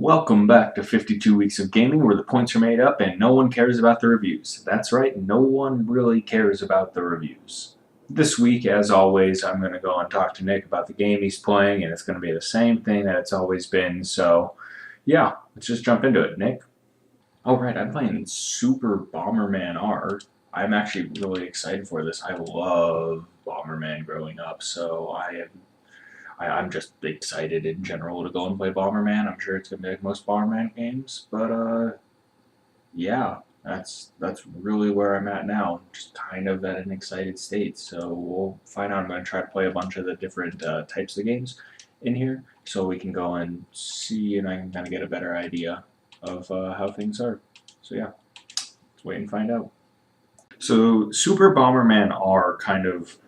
Welcome back to 52 Weeks of Gaming, where the points are made up and no one cares about the reviews. That's right, no one really cares about the reviews. This week, as always, I'm going to go and talk to Nick about the game he's playing, and it's going to be the same thing that it's always been, so yeah, let's just jump into it. Nick? Alright, I'm playing Super Bomberman R. I'm actually really excited for this. I love Bomberman growing up, so I'm just excited in general to go and play Bomberman. I'm sure it's gonna be like most Bomberman games, but yeah, that's really where I'm at now. Just kind of at an excited state. So we'll find out. I'm gonna try to play a bunch of the different types of games in here, so we can go and see, and I can kind of get a better idea of how things are. So yeah, let's wait and find out. So Super Bomberman R kind of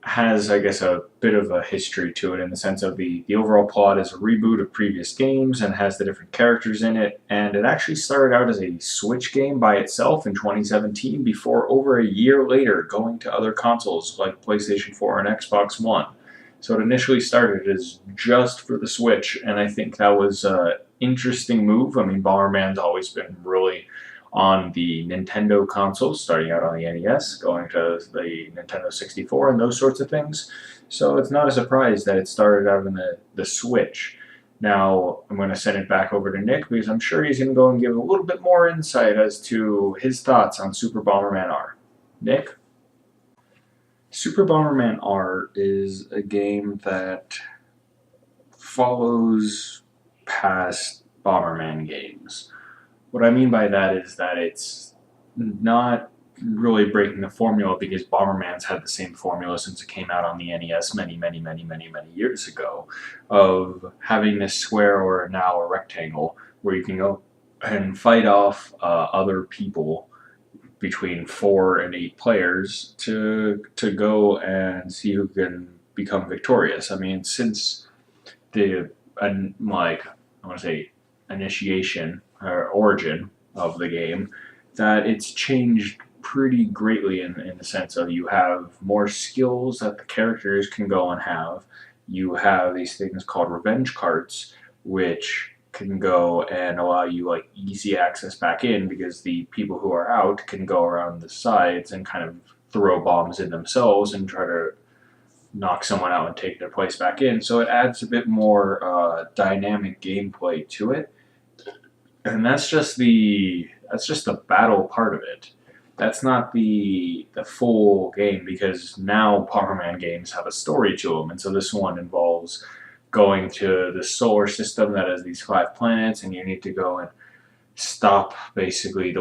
has, I guess, a bit of a history to it in the sense of the overall plot is a reboot of previous games and has the different characters in it. And it actually started out as a Switch game by itself in 2017 before over a year later going to other consoles like PlayStation 4 and Xbox One. So it initially started as just for the Switch, and I think that was an interesting move. I mean, Bomberman's always been really on the Nintendo consoles, starting out on the NES, going to the Nintendo 64 and those sorts of things. So it's not a surprise that it started out in the Switch. Now, I'm going to send it back over to Nick because I'm sure he's going to go and give a little bit more insight as to his thoughts on Super Bomberman R. Nick? Super Bomberman R is a game that follows past Bomberman games. What I mean by that is that it's not really breaking the formula because Bomberman's had the same formula since it came out on the NES many years ago, of having this square or now a rectangle where you can go and fight off other people between 4 and 8 players to go and see who can become victorious. I mean, since the like I want to say initiation or origin of the game, that it's changed pretty greatly in the sense of you have more skills that the characters can go and have. You have these things called revenge carts, which can go and allow you like easy access back in because the people who are out can go around the sides and kind of throw bombs in themselves and try to knock someone out and take their place back in. So it adds a bit more dynamic gameplay to it. And that's just the battle part of it. That's not the full game, because now Bomberman games have a story to them, and so this one involves going to the solar system that has these 5 planets, and you need to go and stop basically the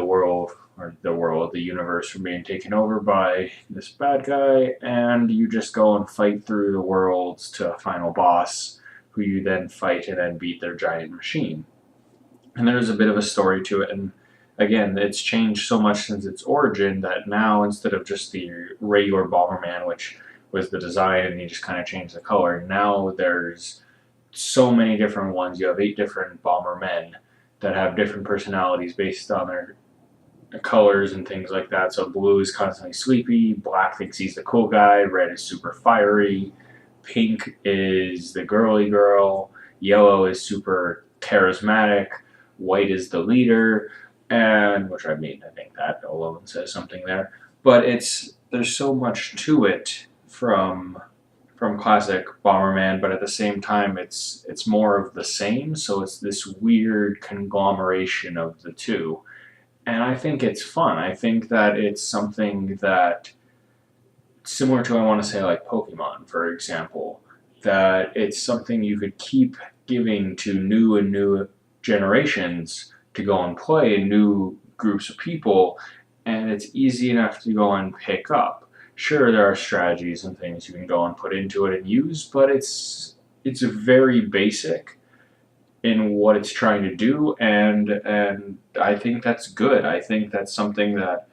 universe from being taken over by this bad guy, and you just go and fight through the worlds to a final boss, who you then fight and then beat their giant machine. And there's a bit of a story to it, and again, it's changed so much since its origin that now, instead of just the regular Bomberman, which was the design and you just kind of change the color, now there's so many different ones. You have 8 different Bombermen that have different personalities based on their colors and things like that. So blue is constantly sleepy, black thinks he's the cool guy, red is super fiery, pink is the girly girl, yellow is super charismatic, white is the leader, and which I mean, I think that alone says something there. But there's so much to it from classic Bomberman, but at the same time it's more of the same. So it's this weird conglomeration of the two, and I think it's fun. I think that it's something that similar to, I want to say, like Pokemon, for example, that it's something you could keep giving to new generations to go and play, new groups of people, and it's easy enough to go and pick up. Sure, there are strategies and things you can go and put into it and use, but it's very basic in what it's trying to do, and I think that's good. I think that's something that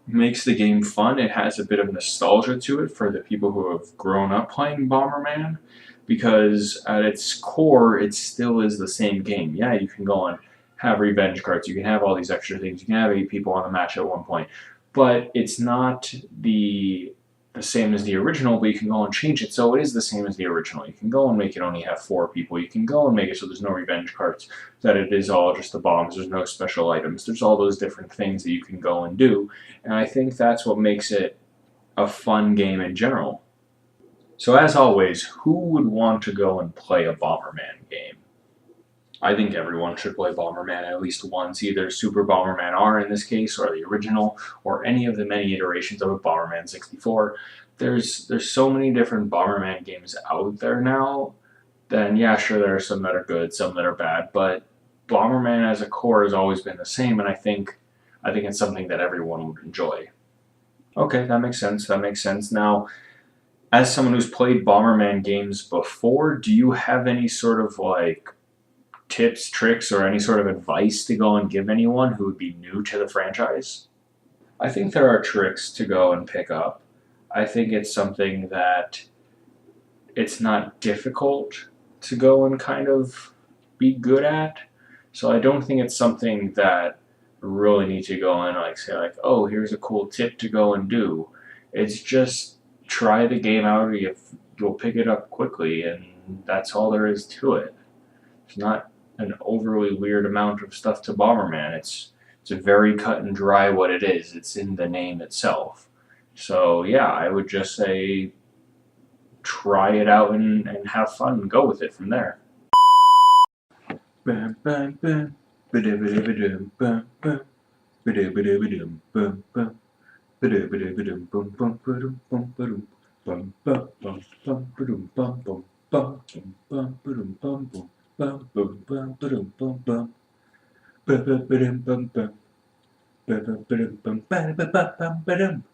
makes the game fun. It has a bit of nostalgia to it for the people who have grown up playing Bomberman, because at its core, it still is the same game. Yeah, you can go and have revenge cards, you can have all these extra things, you can have 8 people on the match at one point, but it's not the the same as the original, but you can go and change it so it is the same as the original. You can go and make it only have 4 people. You can go and make it so there's no revenge cards, that it is all just the bombs. There's no special items. There's all those different things that you can go and do, and I think that's what makes it a fun game in general. So as always, who would want to go and play a Bomberman game? I think everyone should play Bomberman at least once, either Super Bomberman R in this case, or the original, or any of the many iterations of a Bomberman 64. There's so many different Bomberman games out there now. Then yeah, sure, there are some that are good, some that are bad, but Bomberman as a core has always been the same, and I think it's something that everyone would enjoy. Okay, that makes sense. That makes sense. Now, as someone who's played Bomberman games before, do you have any sort of like tips, tricks, or any sort of advice to go and give anyone who would be new to the franchise? I think there are tricks to go and pick up. I think it's something that it's not difficult to go and kind of be good at. So I don't think it's something that really need to go and like say like, oh, here's a cool tip to go and do. It's just try the game out. You'll pick it up quickly, and that's all there is to it. It's not an overly weird amount of stuff to Bomberman. It's a very cut and dry what it is. It's in the name itself. So yeah, I would just say try it out and have fun and go with it from there. Bam, bam, bam. Ba-da-ba-da-ba-dum, bam, bam. Ba-da-ba-da-ba-dum, bam, bam. Ba-da-ba-da-ba-dum, bum, bum, ba-dum, bum, ba-dum. Bum, bum, bum, bum, ba-dum, bum, bum, bum, bum, ba-dum, bum, bum, bum, bum, bum, ba-dum, bum, bum. Ba-ba-ba-dum, bum, bum. Ba-ba-ba-dum, bum, ba-da-ba-ba-bum, ba-dum.